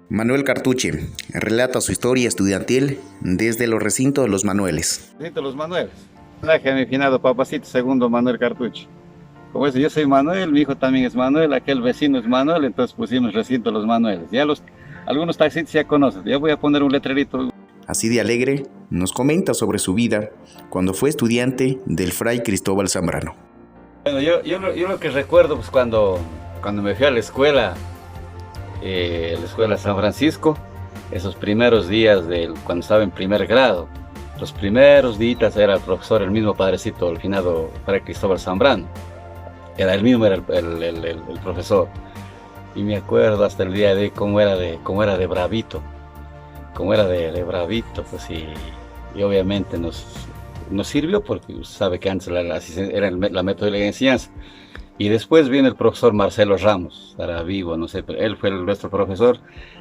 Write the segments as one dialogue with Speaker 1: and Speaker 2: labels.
Speaker 1: Manuel Cartuche relata su historia estudiantil desde los recintos de los Manueles.
Speaker 2: Recinto Los Manueles. Traje a mi finado papacito segundo Manuel Cartuche. Como eso, yo soy Manuel, mi hijo también es Manuel, aquel vecino es Manuel, entonces pusimos Recinto Los Manueles. Algunos taxistas ya conocen, ya voy a poner un letrerito.
Speaker 1: Así de alegre, nos comenta sobre su vida cuando fue estudiante del Fray Cristóbal Zambrano.
Speaker 2: Bueno, yo lo que recuerdo, pues cuando me fui a la escuela San Francisco, esos primeros días cuando estaba en primer grado, los primeros días era el profesor, el mismo padrecito, el finado Fray Cristóbal Zambrano, era el mismo, era el profesor, y me acuerdo hasta el día de hoy cómo era de bravito, pues, y obviamente nos sirvió porque sabe que antes era la metodología de enseñanza. Y después viene el profesor Marcelo Ramos, estará vivo, no sé, pero él fue nuestro profesor.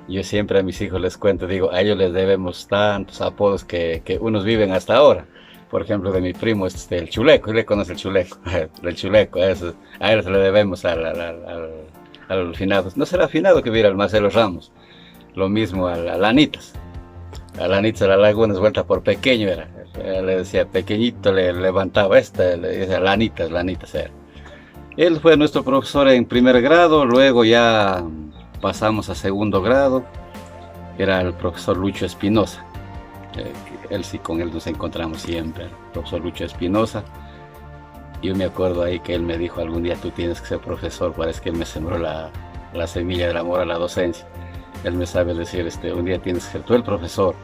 Speaker 2: Yo siempre a mis hijos les cuento, digo, a ellos les debemos tantos apodos que unos viven hasta ahora. Por ejemplo, de mi primo, el Chuleco, ¿le conoce el Chuleco? El Chuleco, a él se le debemos al finado. No será finado que viera el Marcelo Ramos. Lo mismo a Lanitas. A Lanitas de la Laguna es vuelta por pequeño era. Le decía pequeñito, le levantaba le decía Lanitas era. Él fue nuestro profesor en primer grado, luego ya pasamos a segundo grado, era el profesor Lucho Espinosa. Con él nos encontramos siempre, el profesor Lucho Espinosa. Yo me acuerdo ahí que él me dijo, algún día tú tienes que ser profesor, parece que él me sembró la semilla del amor a la docencia. Él me sabe decir, un día tienes que ser tú el profesor.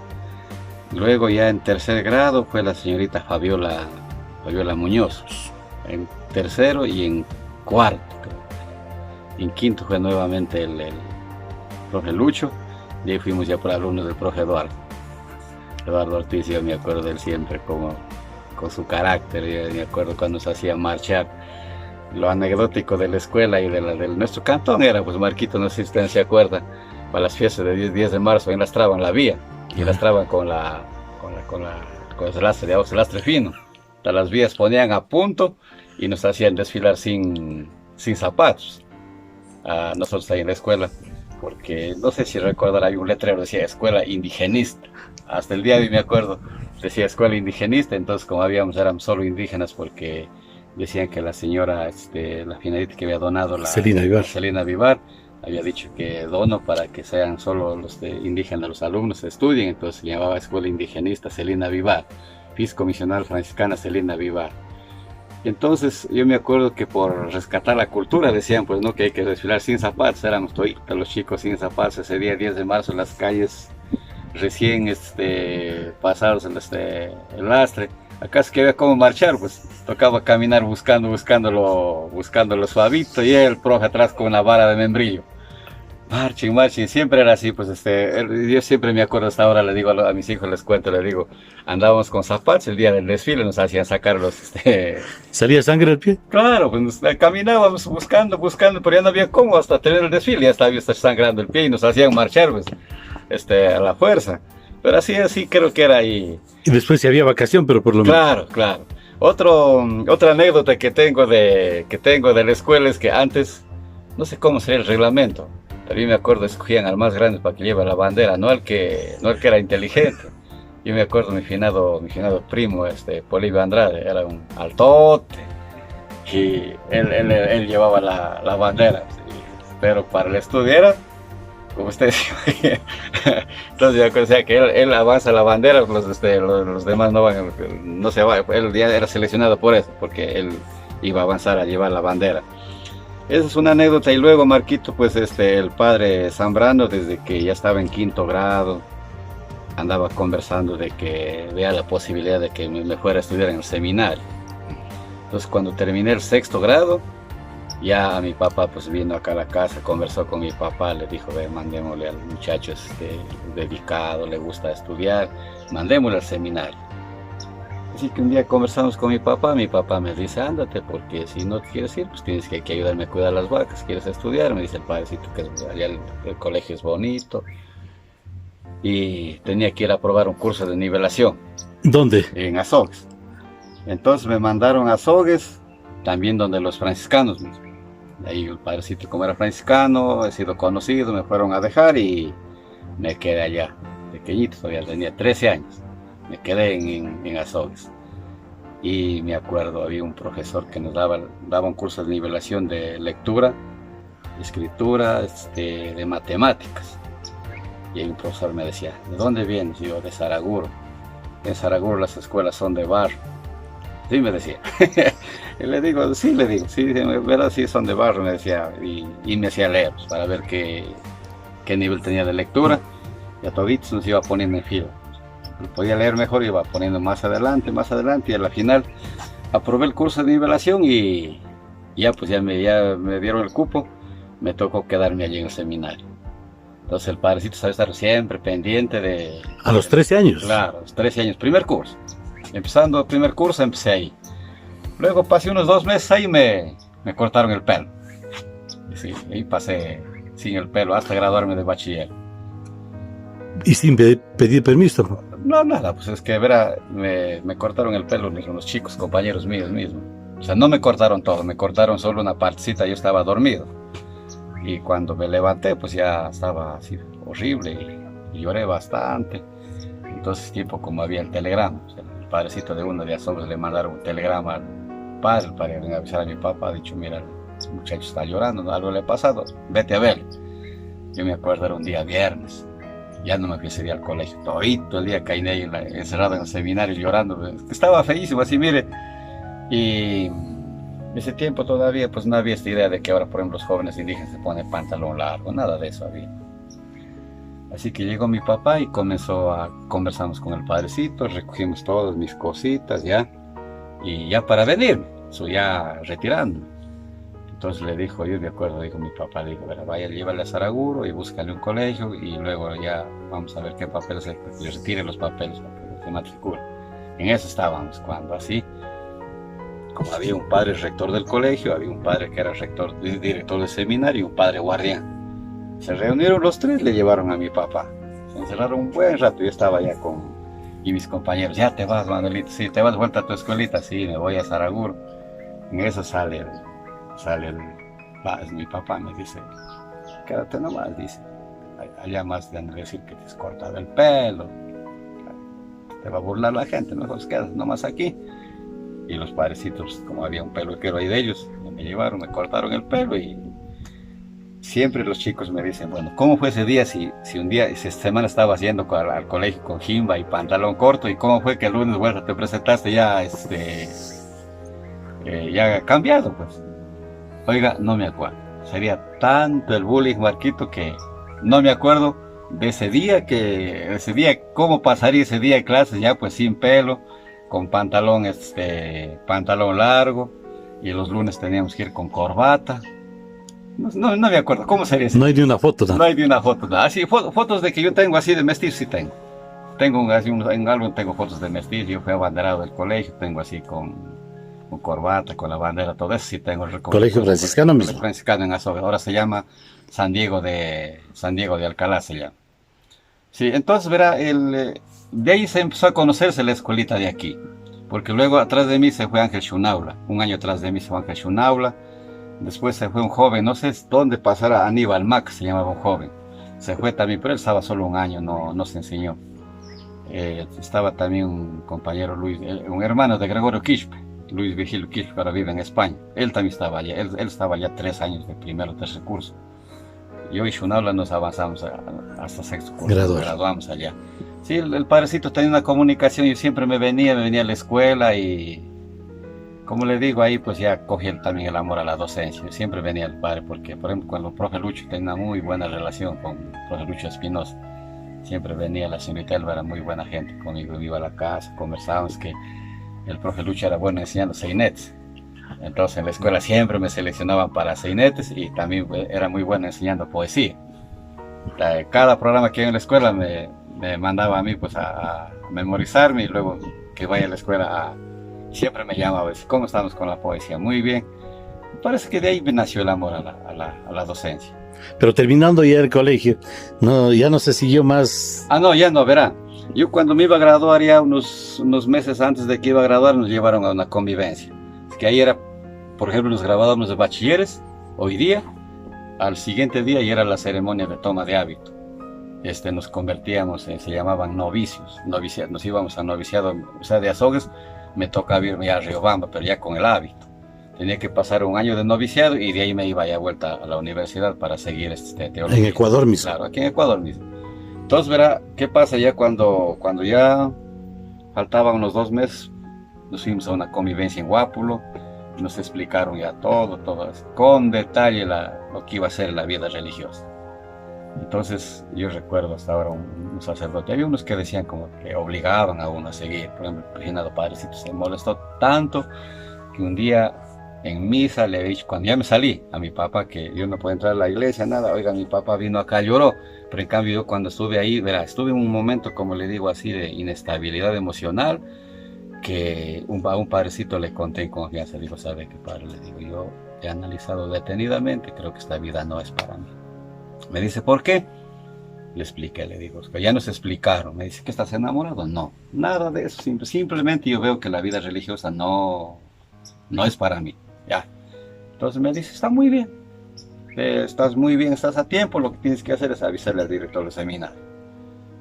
Speaker 2: Luego ya en tercer grado fue la señorita Fabiola Muñoz, en tercero y en cuarto, creo. En quinto fue nuevamente el profe Lucho, y ahí fuimos ya por alumnos del profe Eduardo Ortiz. Yo me acuerdo de él siempre con su carácter. Yo me acuerdo cuando se hacía marchar. Lo anecdótico de la escuela y de nuestro cantón era, pues Marquito, no sé si ustedes se acuerdan, para las fiestas de 10 de marzo enlastraban la vía, y lastraban con el lastre de abajo, el lastre fino. Las vías ponían a punto y nos hacían desfilar sin zapatos a nosotros ahí en la escuela, porque no sé si recordar, hay un letrero que decía escuela indigenista. Hasta el día de hoy me acuerdo, decía escuela indigenista. Entonces, como éramos solo indígenas, porque decían que la señora, la finadita que había donado, Celina Vivar, había dicho que dono para que sean solo los indígenas los alumnos estudien. Entonces se llamaba escuela indigenista Celina Vivar, Fisco Misional Franciscana Celina Vivar. Entonces yo me acuerdo que por rescatar la cultura decían, pues no, que hay que desfilar sin zapatos. Éramos todos los chicos sin zapatos ese día 10 de marzo en las calles recién pasados el lastre. Acá es que había cómo marchar, pues tocaba caminar buscándolo suavito, y el profe atrás con una vara de membrillo. Marchen, siempre era así, pues yo siempre me acuerdo, hasta ahora le digo a mis hijos, les cuento, les digo, andábamos con zapatos el día del desfile, nos hacían sacar
Speaker 3: ¿Salía sangre al pie?
Speaker 2: Claro, pues caminábamos buscando, pero ya no había cómo hasta tener el desfile, ya estaba sangrando el pie y nos hacían marchar, pues, a la fuerza. Pero así creo que era ahí.
Speaker 3: Y después si había vacación, pero por lo menos.
Speaker 2: Claro. Otra anécdota que tengo de la escuela es que antes, no sé cómo sería el reglamento, pero yo me acuerdo, escogían al más grande para que lleve la bandera, no al que era inteligente. Yo me acuerdo mi finado primo, Polibio Andrade, era un altote, y él llevaba la bandera, pero para el estudio era, como ustedes imaginan. Entonces yo acuerdo, o sea, que él avanza la bandera, los demás no se va. Él ya era seleccionado por eso, porque él iba a avanzar a llevar la bandera. Esa es una anécdota. Y luego Marquito, pues el padre Zambrano, desde que ya estaba en quinto grado, andaba conversando de que vea la posibilidad de que me fuera a estudiar en el seminario. Entonces cuando terminé el sexto grado, ya a mi papá, pues vino acá a la casa, conversó con mi papá, le dijo, mandémosle al muchacho dedicado, le gusta estudiar, mandémosle al seminario. Así que un día conversamos con mi papá me dice, ándate, porque si no quieres ir, pues tienes que ayudarme a cuidar las vacas, quieres estudiar, me dice el padrecito, que allá el colegio es bonito, y tenía que ir a probar un curso de nivelación.
Speaker 3: ¿Dónde?
Speaker 2: En Azogues. Entonces me mandaron a Azogues, también donde los franciscanos mismos. Ahí el padrecito, como era franciscano, he sido conocido, me fueron a dejar, y me quedé allá, pequeñito, todavía tenía 13 años, me quedé en Azogues. Y me acuerdo, había un profesor que nos daba un curso de nivelación de lectura, escritura, de matemáticas. Y ahí un profesor me decía, ¿de dónde vienes? Y yo, de Saraguro. En Saraguro las escuelas son de barro. Sí, me decía. Y le digo, sí, ¿verdad? Sí, son de barro, me decía. Y me hacía leer, pues, para ver qué nivel tenía de lectura. Y a toditos nos iba poniendo en fila. Podía leer mejor, iba poniendo más adelante, y a la final aprobé el curso de nivelación y ya pues ya me dieron el cupo, me tocó quedarme allí en el seminario. Entonces el padrecito sabe estar siempre pendiente de...
Speaker 3: ¿A los 13 años?
Speaker 2: Claro, a los 13 años, primer curso. Empezando el primer curso empecé ahí. Luego pasé unos 2 meses ahí y me cortaron el pelo. Y sí, ahí pasé sin el pelo hasta graduarme de bachiller.
Speaker 3: ¿Y sin pedir permiso?
Speaker 2: No, nada, pues es que verá, me cortaron el pelo unos chicos, compañeros míos mismos. O sea, no me cortaron todo, me cortaron solo una partecita, yo estaba dormido. Y cuando me levanté, pues ya estaba así horrible y lloré bastante. Entonces, tipo como había el telegrama, o sea, el padrecito de uno de Azogues le mandaron un telegrama al padre para venir a avisar a mi papá, ha dicho, mira, el muchacho está llorando, algo le ha pasado, vete a ver. Yo me acuerdo, era un día viernes. Ya no me fui ese día al colegio, todo el día caí ahí encerrado en el seminario llorando, estaba feísimo así, mire. Y en ese tiempo todavía pues no había esta idea de que ahora por ejemplo los jóvenes indígenas se ponen pantalón largo, nada de eso había. Así que llegó mi papá y conversamos con el padrecito, recogimos todas mis cositas ya, y ya para venir, eso ya retirando. Entonces le dijo, yo me acuerdo, dijo mi papá, dijo, vaya, llévale a Saraguro y búscale un colegio y luego ya vamos a ver qué papeles, le retire los papeles para que se matricule. En eso estábamos, cuando así, como había un padre rector del colegio, había un padre que era director del seminario y un padre guardián. Se reunieron los tres, le llevaron a mi papá. Se encerraron un buen rato, yo estaba ya y mis compañeros, ya te vas, Manuelito, sí, te vas de vuelta a tu escuelita, sí, me voy a Saraguro. En eso sale mi papá, me dice, quédate nomás, dice, allá más de decir que te has cortado el pelo, te va a burlar la gente, mejor quédate nomás aquí. Y los padrecitos, como había un peluquero ahí de ellos, me llevaron, me cortaron el pelo y siempre los chicos me dicen, bueno, ¿cómo fue ese día si esa semana estabas yendo al colegio con jimba y pantalón corto y cómo fue que el lunes vuelta te presentaste ya ya cambiado pues? Oiga, no me acuerdo. Sería tanto el bullying, Marquito, que no me acuerdo de ese día, cómo pasaría ese día de clases, ya pues sin pelo, con pantalón largo, y los lunes teníamos que ir con corbata. No me acuerdo, ¿cómo sería ese?
Speaker 3: No hay de una foto, ¿no?
Speaker 2: No hay de una foto, ¿no? Así, fotos de que yo tengo así de mestizo, sí tengo. En álbum tengo fotos de mestizo, yo fui abanderado del colegio, tengo así con corbata, con la bandera, todo eso sí tengo el recuerdo.
Speaker 3: Colegio franciscano mismo.
Speaker 2: Franciscano en Azogues, ahora se llama San Diego de Alcalá se llama. Sí, entonces verá, de ahí se empezó a conocerse la escuelita de aquí, porque luego atrás de mí se fue Ángel Shunaula, un año atrás de mí se fue Ángel Shunaula, después se fue un joven, no sé dónde pasará, Aníbal Mac se llamaba un joven, se fue también, pero él estaba solo un año, no se enseñó. Estaba también un compañero Luis, un hermano de Gregorio Quispe, Luis Vigilio Quispe, que ahora vive en España. Él también estaba allá, él estaba allá 3 años de primero o tercer curso. Yo y Shunaula nos avanzamos hasta sexto curso, graduamos allá. Sí, el padrecito tenía una comunicación, yo siempre me venía a la escuela y, como le digo, ahí pues ya cogí también el amor a la docencia. Yo siempre venía al padre porque, por ejemplo, cuando el profe Lucho tenía una muy buena relación con el profe Lucho Espinosa, siempre venía, la señorita Elba era muy buena gente conmigo, iba a la casa, conversábamos que el profe Lucho era bueno enseñando seinetes. Entonces en la escuela siempre me seleccionaban para seinetes y también era muy bueno enseñando poesía. Cada programa que hay en la escuela me mandaba a mí pues a memorizarme y luego que vaya a la escuela siempre me llamaba, ¿cómo estamos con la poesía? Muy bien. Me parece que de ahí me nació el amor a la docencia.
Speaker 3: Pero terminando ya el colegio, ya no se siguió más.
Speaker 2: No, ya no, verá. Yo cuando me iba a graduar, ya unos meses antes de que iba a graduar, nos llevaron a una convivencia. Que ahí era, por ejemplo, nos graduábamos de bachilleres, hoy día, al siguiente día ya era la ceremonia de toma de hábito. nos convertíamos en, se llamaban novicios, nos íbamos a noviciado, o sea, de Azogues me tocaba irme a Riobamba, pero ya con el hábito. Tenía que pasar un año de noviciado y de ahí me iba ya vuelta a la universidad para seguir teología.
Speaker 3: En Ecuador mismo.
Speaker 2: Claro, aquí en Ecuador mismo. Entonces, verá, ¿qué pasa ya cuando ya faltaban unos 2 meses? Nos fuimos a una convivencia en Guápulo, nos explicaron ya todo con detalle lo que iba a ser la vida religiosa. Entonces, yo recuerdo hasta ahora un sacerdote, había unos que decían como que obligaban a uno a seguir. Por ejemplo, el presionado padrecito se molestó tanto que un día en misa le he dicho, cuando ya me salí a mi papá, que yo no podía entrar a la iglesia, nada, oiga, mi papá vino acá, lloró, pero en cambio yo cuando estuve ahí, verá, estuve en un momento, como le digo así, de inestabilidad emocional, que a un padrecito le conté en confianza, digo, ¿sabe qué, padre? Le digo, yo he analizado detenidamente, creo que esta vida no es para mí. Me dice, ¿por qué? Le expliqué, le digo, ya nos explicaron. Me dice, ¿que estás enamorado? No, nada de eso, simplemente yo veo que la vida religiosa no es para mí, ya. Entonces me dice, está muy bien, estás muy bien, estás a tiempo, lo que tienes que hacer es avisarle al director del seminario.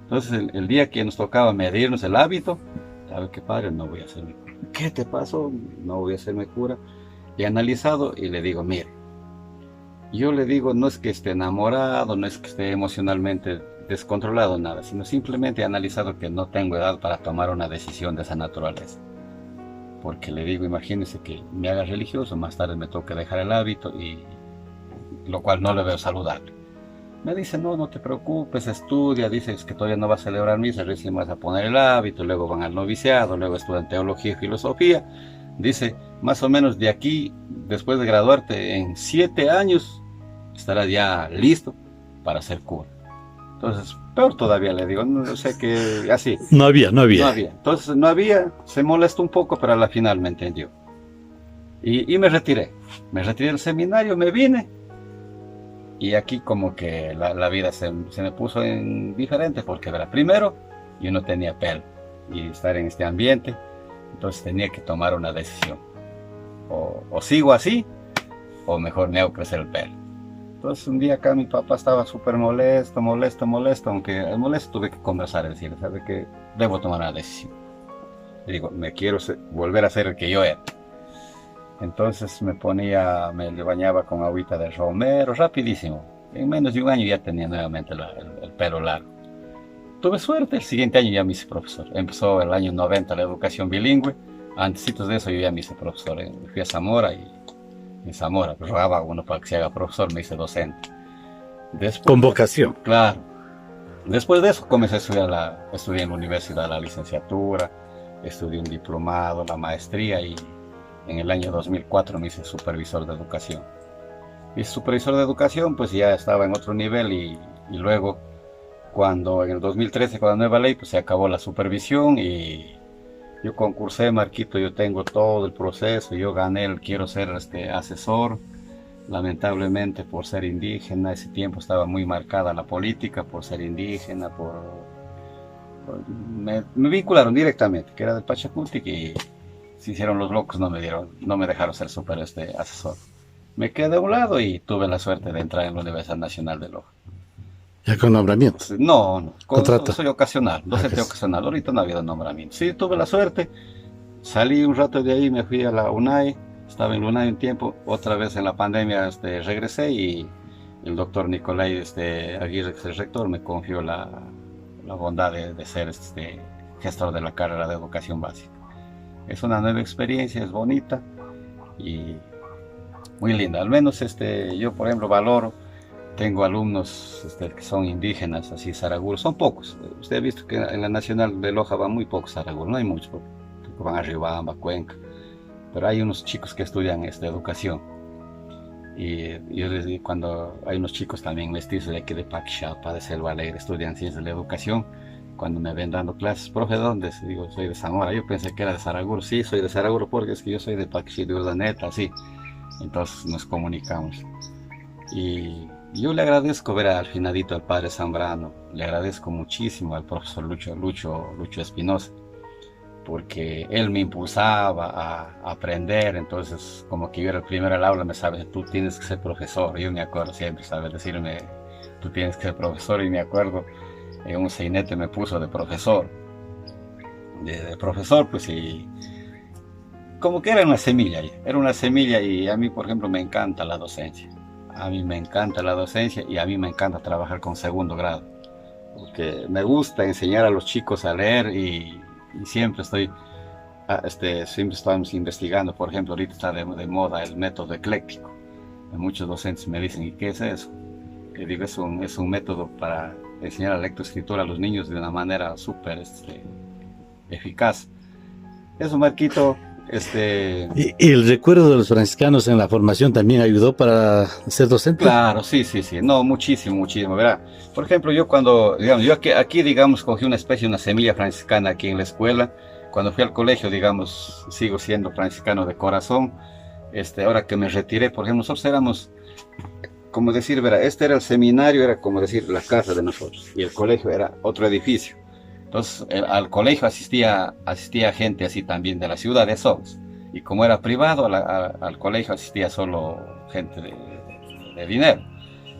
Speaker 2: Entonces el día que nos tocaba medirnos el hábito, ¿sabe qué, padre? No voy a hacerme cura. ¿Qué te pasó? No voy a hacerme cura. He analizado y le digo, mire, yo le digo, no es que esté enamorado, no es que esté emocionalmente descontrolado, nada, sino simplemente he analizado que no tengo edad para tomar una decisión de esa naturaleza. Porque le digo, imagínese que me haga religioso, más tarde me toque dejar el hábito, y lo cual no le veo saludable. Me dice, no te preocupes, estudia, dices que todavía no vas a celebrar misa, recién vas a poner el hábito, luego van al noviciado, luego estudian teología y filosofía. Dice, más o menos de aquí, después de graduarte en 7 años, estarás ya listo para ser cura. Entonces, peor todavía, le digo, no sé qué, así.
Speaker 3: No había.
Speaker 2: Entonces, no había, se molestó un poco, pero a la final me entendió. Y me retiré del seminario, me vine. Y aquí como que la vida se me puso en diferente, porque verá, primero yo no tenía pelo y estar en este ambiente, entonces tenía que tomar una decisión. O sigo así, o mejor me hago crecer el pelo. Entonces un día acá mi papá estaba súper molesto, aunque al molesto tuve que conversar, decirle, ¿sabe qué? Debo tomar una decisión. Le digo, me quiero volver a ser el que yo era. Entonces me le bañaba con agüita de romero, rapidísimo. En menos de un año ya tenía nuevamente el pelo largo. Tuve suerte, el siguiente año ya me hice profesor. Empezó el año 90 la educación bilingüe. Antecitos de eso yo ya me hice profesor. Fui a Zamora y en Zamora rogaba a uno para que se haga profesor, me hice docente.
Speaker 3: Con vocación.
Speaker 2: Claro. Después de eso comencé a estudié en la universidad la licenciatura, estudié un diplomado, la maestría, y en el año 2004 me hice supervisor de educación. Y supervisor de educación pues ya estaba en otro nivel, y luego cuando en el 2013 con la nueva ley pues se acabó la supervisión y yo concursé, Marquito, yo tengo todo el proceso, yo gané quiero ser asesor. Lamentablemente por ser indígena, ese tiempo estaba muy marcada la política, por ser indígena, me vincularon directamente, que era del Pachacutic, y se hicieron los locos, no me dejaron ser asesor. Me quedé a un lado y tuve la suerte de entrar en la Universidad Nacional de Loja.
Speaker 3: ¿Ya con nombramiento?
Speaker 2: No,
Speaker 3: ¿Contrato?
Speaker 2: Soy ocasional, docente ocasional, ahorita no ha habido nombramiento. Sí, tuve la suerte, salí un rato de ahí, me fui a la UNAI, estaba en la UNAI un tiempo, otra vez en la pandemia regresé, y el doctor Nicolai Aguirre, que es el rector, me confió la bondad de ser gestor de la carrera de educación básica. Es una nueva experiencia, es bonita y muy linda. Al menos yo, por ejemplo, valoro. Tengo alumnos que son indígenas, así zaraguros, son pocos. Usted ha visto que en la Nacional de Loja van muy pocos zaraguros, no hay muchos, porque van a Riobamba, Cuenca. Pero hay unos chicos que estudian educación. Y yo les digo, cuando hay unos chicos también mestizos de aquí de Paquixapa, de Selva Alegre, estudian ciencias de la educación, cuando me ven dando clases, profe, ¿de dónde? Digo, soy de Zamora. Yo pensé que era de Saraguro. Sí, soy de Saraguro porque es que yo soy de Paquixí, de Urdaneta, así. Entonces nos comunicamos. Y yo le agradezco ver al finadito, al padre Zambrano, le agradezco muchísimo al profesor Lucho Espinosa, porque él me impulsaba a aprender. Entonces como que yo era el primero al aula, me sabe, tú tienes que ser profesor. Yo me acuerdo siempre, sabe decirme, tú tienes que ser profesor, y me acuerdo en un sainete me puso de profesor. De profesor, pues, y como que era una semilla ahí, era una semilla, y a mí, por ejemplo, me encanta la docencia. A mí me encanta la docencia y a mí me encanta trabajar con segundo grado, porque me gusta enseñar a los chicos a leer, y siempre siempre estamos investigando. Por ejemplo, ahorita está de moda el método ecléctico. Muchos docentes me dicen, ¿y qué es eso? Y digo, es un método para enseñar la lectoescritura a los niños de una manera súper eficaz. Eso, Marquito.
Speaker 3: ¿Y el recuerdo de los franciscanos en la formación también ayudó para ser docente?
Speaker 2: Claro, sí, sí, sí. No, muchísimo, muchísimo. Verá, por ejemplo, yo cuando, digamos, yo aquí, digamos, cogí una especie de una semilla franciscana aquí en la escuela. Cuando fui al colegio, digamos, sigo siendo franciscano de corazón. Ahora que me retiré, por ejemplo, nosotros éramos, como decir, verá, este era el seminario, era como decir la casa de nosotros, y el colegio era otro edificio. Entonces, al colegio asistía gente así también de la ciudad de Sons, y como era privado, al colegio asistía solo gente de dinero.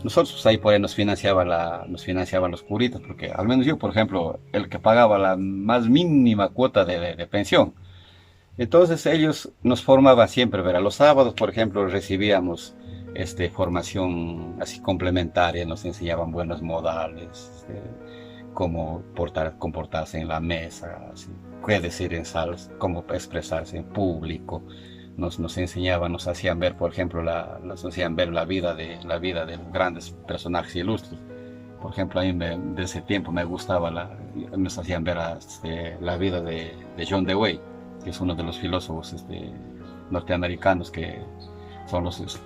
Speaker 2: Nosotros, pues, ahí por ahí nos financiaban los curitas, porque al menos yo, por ejemplo, el que pagaba la más mínima cuota de pensión. Entonces ellos nos formaban siempre, ¿verdad? Los sábados, por ejemplo, recibíamos formación así complementaria, nos enseñaban buenos modales, cómo comportarse en la mesa, así, qué decir en salas, cómo expresarse en público. Nos enseñaban, nos hacían ver, por ejemplo, nos hacían ver la vida de los grandes personajes ilustres. Por ejemplo, a mí de ese tiempo me gustaba, nos hacían ver la vida de John Dewey, que es uno de los filósofos norteamericanos que son los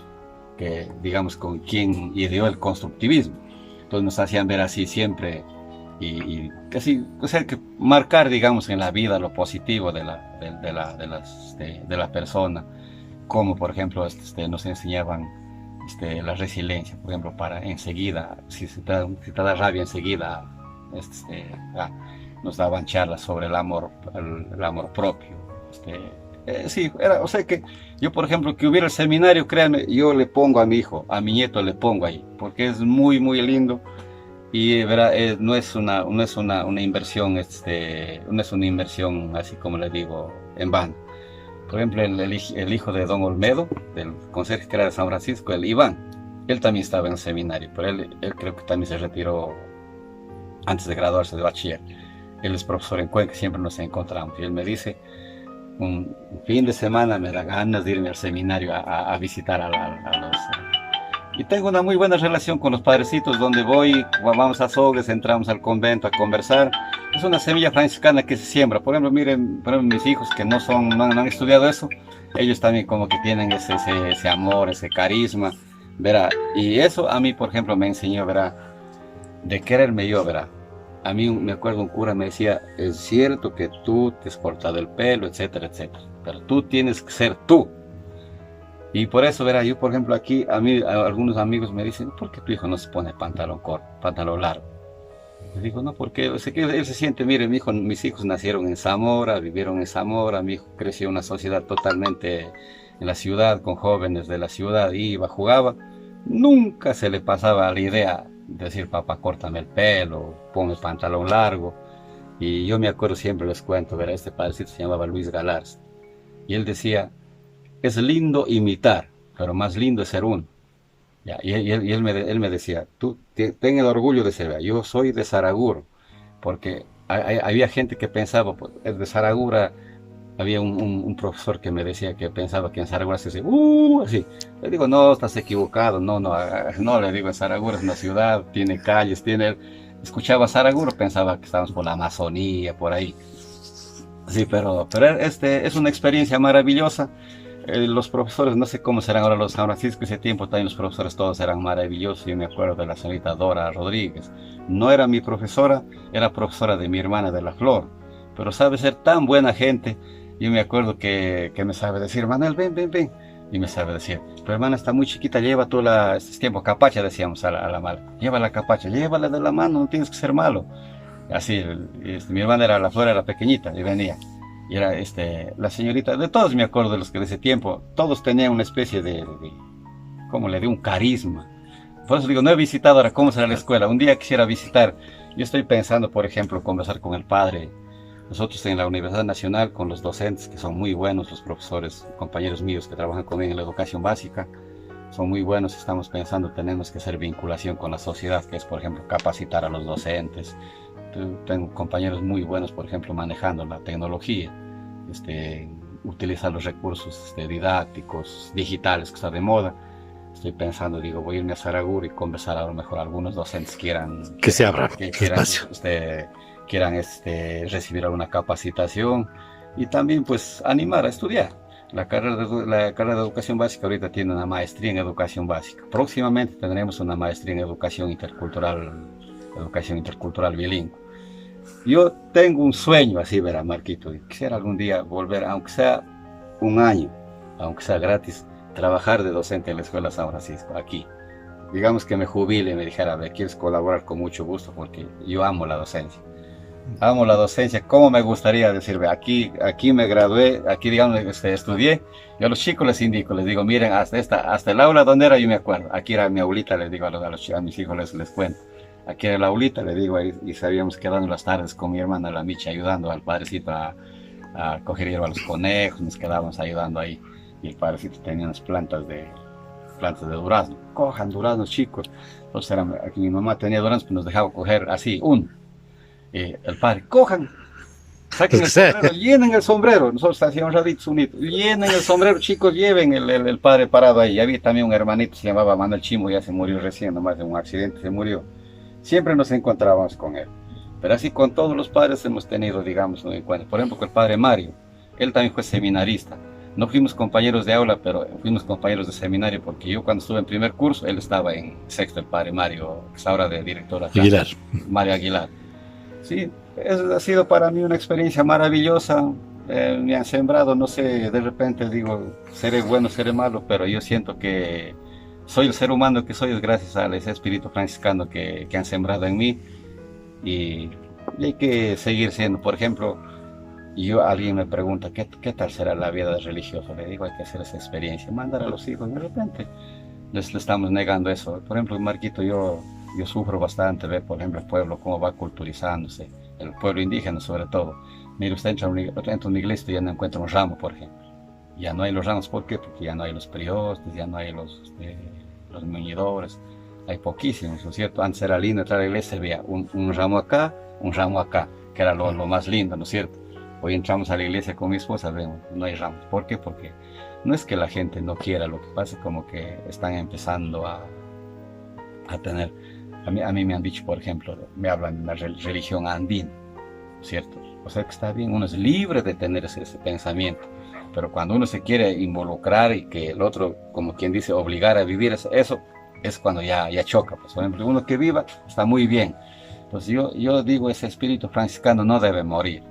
Speaker 2: que, digamos, con quien ideó el constructivismo. Entonces nos hacían ver así siempre, y casi, o sea, que marcar, digamos, en la vida lo positivo de la persona, como por ejemplo nos enseñaban la resiliencia, por ejemplo, para enseguida, si te da rabia enseguida, nos daban charlas sobre el amor propio. Sí, o sea que yo, por ejemplo, que hubiera el seminario, créanme, yo le pongo a mi hijo, a mi nieto le pongo ahí, porque es muy, muy lindo, y verá, no es una inversión, no es una inversión, así como le digo, en vano. Por ejemplo, el hijo de don Olmedo, del conserje que era de San Francisco, el Iván, él también estaba en el seminario, pero él creo que también se retiró antes de graduarse de bachiller. Él es profesor en Cuenca, siempre nos encontramos, y él me dice, un fin de semana me da ganas de irme al seminario a visitar a los... Y tengo una muy buena relación con los padrecitos, donde voy, vamos a Sogres, entramos al convento a conversar. Es una semilla franciscana que se siembra. Por ejemplo, miren, mis hijos que no han estudiado eso, ellos también como que tienen ese amor, ese carisma, verá. Y eso a mí, por ejemplo, me enseñó, verá, de quererme yo, verá. A mí me acuerdo un cura me decía, es cierto que tú te has cortado el pelo, etcétera, etcétera, pero tú tienes que ser tú. Y por eso, verá, yo por ejemplo aquí, algunos amigos me dicen, ¿por qué tu hijo no se pone pantalón corto, pantalón largo? Le digo, no, porque él se siente, mire, mis hijos nacieron en Zamora, vivieron en Zamora, mi hijo creció en una sociedad totalmente en la ciudad, con jóvenes de la ciudad, iba, jugaba. Nunca se le pasaba la idea de decir, papá, córtame el pelo, ponme pantalón largo. Y yo me acuerdo siempre, les cuento, verá, este padrecito se llamaba Luis Galarza, y él decía, es lindo imitar, pero más lindo es ser uno. Ya, y él me decía, tú ten el orgullo de ser, yo soy de Saraguro, porque había gente que pensaba, pues, de Saragura, había un profesor que me decía que pensaba que en Saragura se decía, así. Le digo, no, estás equivocado, no, le digo, en Saragura es una ciudad, tiene calles, escuchaba Saraguro, pensaba que estábamos por la Amazonía, por ahí. Sí, pero es una experiencia maravillosa. Los profesores, no sé cómo serán ahora los San Francisco, ese tiempo también los profesores todos eran maravillosos. Yo me acuerdo de la señorita Dora Rodríguez, no era mi profesora, era profesora de mi hermana de la Flor, pero sabe ser tan buena gente. Yo me acuerdo que me sabe decir, Manuel, ven, y me sabe decir, tu hermana está muy chiquita, lleva tú este tiempo capacha, decíamos a la mala, lleva la capacha, llévala de la mano, no tienes que ser malo. Así, mi hermana la Flor era pequeñita y venía. Y era la señorita, de todos me acuerdo de los que de ese tiempo, todos tenían una especie ¿cómo le digo? Un carisma. Por eso digo, no he visitado ahora cómo será la escuela. Un día quisiera visitar Yo estoy pensando, por ejemplo, conversar con el padre. Nosotros en la Universidad Nacional, con los docentes que son muy buenos, los profesores, compañeros míos que trabajan conmigo en la educación básica, son muy buenos. Estamos pensando, tenemos que hacer vinculación con la sociedad, que es, por ejemplo, capacitar a los docentes. Tengo compañeros muy buenos, por ejemplo, manejando la tecnología, utilizar los recursos didácticos, digitales, que está de moda. Estoy pensando, digo, voy a irme a Saraguro y conversar, a lo mejor algunos docentes quieran
Speaker 3: que se abra
Speaker 2: espacio, quieran recibir alguna capacitación, y también pues animar a estudiar. La carrera de educación básica ahorita tiene una maestría en educación básica. Próximamente tendremos una maestría en educación intercultural bilingüe. Yo tengo un sueño así, verá, Marquito, quisiera algún día volver, aunque sea un año, aunque sea gratis, trabajar de docente en la Escuela San Francisco, aquí. Digamos que me jubile y me dijera, a ver, ¿quieres colaborar? Con mucho gusto, porque yo amo la docencia. Amo la docencia. ¿Cómo me gustaría decirme? Aquí me gradué, aquí, digamos, estudié. Yo a los chicos les indico, les digo, miren, hasta el aula donde era, yo me acuerdo. Aquí era mi aulita, les digo a mis hijos, les cuento. Aquí era la aulita, les digo, y sabíamos quedando las tardes con mi hermana, la Micha, ayudando al padrecito a coger hierba a los conejos. Nos quedábamos ayudando ahí. Y el padrecito tenía unas plantas de durazno. Cojan duraznos, chicos. Entonces aquí mi mamá tenía duraznos, pues nos dejaba coger así, el padre, cojan, saquen el sombrero, llenen el sombrero. Nosotros hacíamos raditos unidos, llenen el sombrero, chicos, lleven el padre parado ahí. Y había también un hermanito, se llamaba Manuel Chimo, ya se murió recién, nomás de un accidente se murió. Siempre nos encontrábamos con él. Pero así con todos los padres hemos tenido, digamos, un encuentro. Por ejemplo, con el padre Mario, él también fue seminarista. No fuimos compañeros de aula, pero fuimos compañeros de seminario, porque yo cuando estuve en primer curso, él estaba en sexto, el padre Mario, que es ahora de director acá,
Speaker 3: Aguilar.
Speaker 2: Mario Aguilar. Sí, eso ha sido para mí una experiencia maravillosa. Me han sembrado, no sé, de repente digo, seré bueno, seré malo, pero yo siento que soy el ser humano que soy, es gracias a ese espíritu franciscano que han sembrado en mí, y hay que seguir siendo. Por ejemplo, alguien me pregunta, ¿qué tal será la vida religiosa? Le digo, hay que hacer esa experiencia, mandar a los hijos. De repente les estamos negando eso. Por ejemplo, Marquito, yo sufro bastante ver, por ejemplo, el pueblo, cómo va culturizándose, el pueblo indígena sobre todo. Mire, usted entra a una iglesia y ya no encuentra un ramo, por ejemplo. Ya no hay los ramos, ¿por qué? Porque ya no hay los priostes, ya no hay los muñidores, hay poquísimos, ¿no es cierto? Antes era lindo entrar a la iglesia, había un ramo acá, que era lo más lindo, ¿no es cierto? Hoy entramos a la iglesia con mi esposa, vemos, no hay ramos. ¿Por qué? Porque no es que la gente no quiera, lo que pasa es como que están empezando a tener. A mí me han dicho, por ejemplo, me hablan de una religión andina, ¿cierto? O sea que está bien, uno es libre de tener ese pensamiento, pero cuando uno se quiere involucrar y que el otro, como quien dice, obligar a vivir eso, es cuando ya choca. Pues, por ejemplo, uno que viva está muy bien. Entonces yo digo, ese espíritu franciscano no debe morir.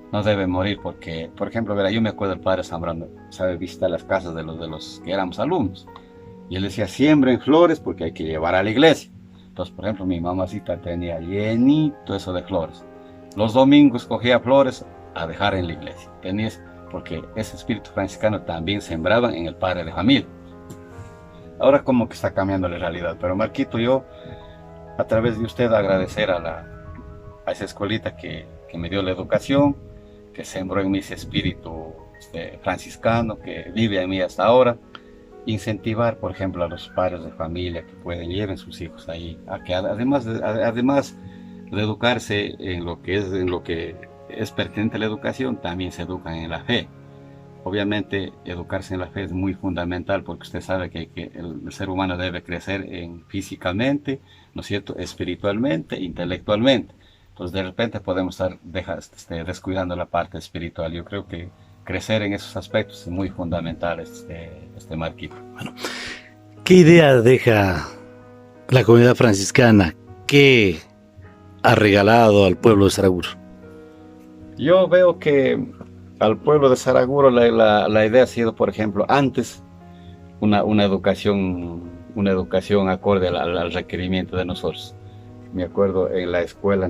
Speaker 2: No debe morir porque, por ejemplo, verá, yo me acuerdo del padre Zambrano, sabe, visitar las casas de los que éramos alumnos. Y él decía, siembren flores porque hay que llevar a la iglesia. Entonces, por ejemplo, mi mamacita tenía llenito eso de flores. Los domingos cogía flores a dejar en la iglesia. Porque ese espíritu franciscano también sembraban en el padre de familia. Ahora como que está cambiando la realidad. Pero Marquito, yo, a través de usted, agradecer a esa escuelita que me dio la educación, que sembró en mí ese espíritu franciscano, que vive en mí hasta ahora. Incentivar, por ejemplo, a los padres de familia que pueden, lleven sus hijos ahí, a que además de educarse en lo que es pertinente a la educación, también se educan en la fe. Obviamente, educarse en la fe es muy fundamental, porque usted sabe que el ser humano debe crecer físicamente, ¿no es cierto?, espiritualmente, intelectualmente. Entonces, de repente podemos estar descuidando la parte espiritual. Yo creo que crecer en esos aspectos es muy fundamental, Marquito.
Speaker 3: Bueno, ¿qué idea deja la comunidad franciscana? ¿Qué ha regalado al pueblo de Saraguro?
Speaker 2: Yo veo que al pueblo de Saraguro la idea ha sido, por ejemplo, antes una educación acorde al requerimiento de nosotros. Me acuerdo en la escuela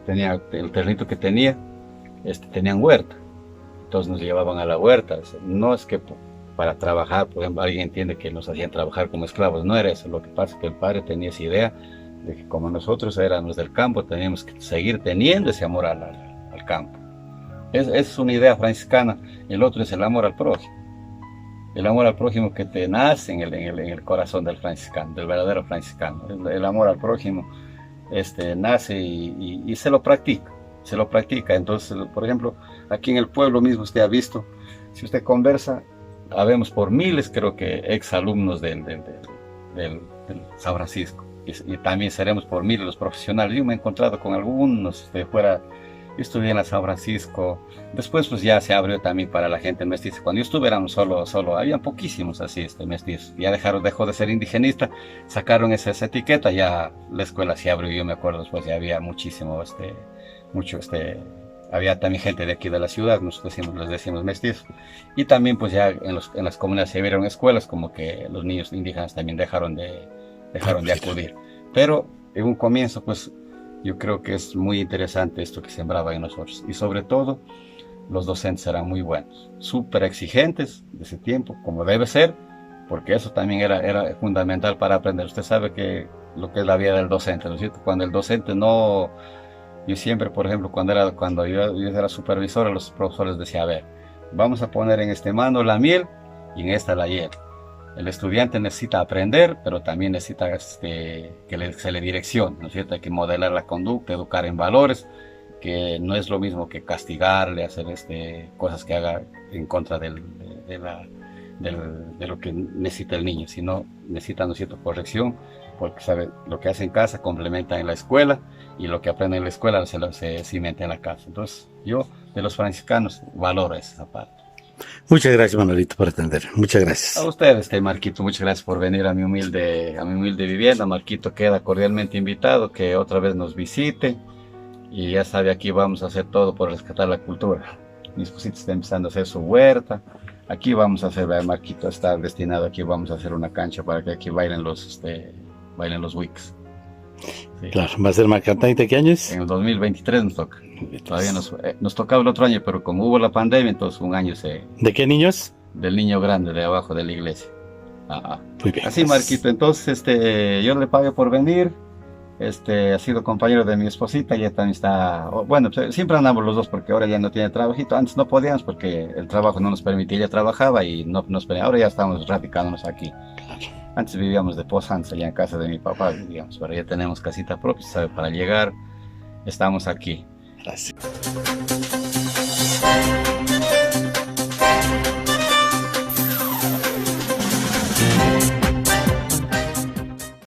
Speaker 2: tenía el terrenito que tenían huerta. Entonces nos llevaban a la huerta. No es que para trabajar, por ejemplo, alguien entiende que nos hacían trabajar como esclavos. No era eso. Lo que pasa es que el padre tenía esa idea de que como nosotros éramos del campo, teníamos que seguir teniendo ese amor al campo. Es una idea franciscana. El otro es el amor al prójimo. El amor al prójimo que te nace en el corazón del franciscano, del verdadero franciscano. El amor al prójimo nace y se lo practica. Se lo practica. Entonces, por ejemplo, aquí en el pueblo mismo usted ha visto, si usted conversa, habemos por miles, creo que, exalumnos del San Francisco. Y también seremos por miles los profesionales. Yo me he encontrado con algunos de fuera. Yo estudié en la San Francisco. Después pues ya se abrió también para la gente mestiza. Cuando yo estuve éramos solo había poquísimos así mestizos. Ya dejó de ser indigenista, sacaron esa etiqueta, ya la escuela se abrió. Yo me acuerdo después ya había muchísimo, había también gente de aquí de la ciudad, les decimos mestizos. Y también pues ya en las comunidades se abrieron escuelas, como que los niños indígenas también dejaron de acudir. Pero en un comienzo pues yo creo que es muy interesante esto que sembraba en nosotros. Y sobre todo, los docentes eran muy buenos, súper exigentes de ese tiempo, como debe ser, porque eso también era fundamental para aprender. Usted sabe que lo que es la vida del docente, ¿no es cierto? Cuando el docente no... Yo siempre, por ejemplo, cuando yo era supervisor, a los profesores decía, a ver, vamos a poner en este mano la miel y en esta la hiel. El estudiante necesita aprender, pero también necesita que se le direccione, ¿no es cierto? Hay que modelar la conducta, educar en valores, que no es lo mismo que castigarle, hacer cosas que haga en contra de lo que necesita el niño, sino necesita, ¿no es cierto?, corrección, porque sabe lo que hace en casa complementa en la escuela, y lo que aprende en la escuela se cimenta en la casa. Entonces, yo de los franciscanos valoro esa parte.
Speaker 3: Muchas gracias, Manolito, por atender. Muchas gracias.
Speaker 2: A ustedes, Marquito, muchas gracias por venir a mi humilde vivienda. Marquito queda cordialmente invitado, que otra vez nos visite. Y ya sabe, aquí vamos a hacer todo por rescatar la cultura. Mi esposita está empezando a hacer su huerta. Aquí vamos a hacer, Marquito está destinado, aquí vamos a hacer una cancha para que aquí bailen los Wicks. Sí.
Speaker 3: Claro, va a ser Macantay, ¿de qué años?
Speaker 2: En el 2023 nos toca. Todavía nos tocaba el otro año, pero como hubo la pandemia, entonces un año
Speaker 3: ¿De qué niños?
Speaker 2: Del niño grande de abajo de la iglesia.
Speaker 3: Muy bien.
Speaker 2: Así, Marquito, entonces yo le pago por venir. Ha sido compañero de mi esposita, ya también está, bueno, siempre andamos los dos porque ahora ya no tiene trabajito. Antes no podíamos porque el trabajo no nos permitía, ella trabajaba y no nos permitía. Ahora ya estamos radicándonos aquí. Antes vivíamos de posanza allá en casa de mi papá, vivíamos, pero ya tenemos casita propia, ¿sabe? Para llegar, estamos aquí.
Speaker 3: Gracias.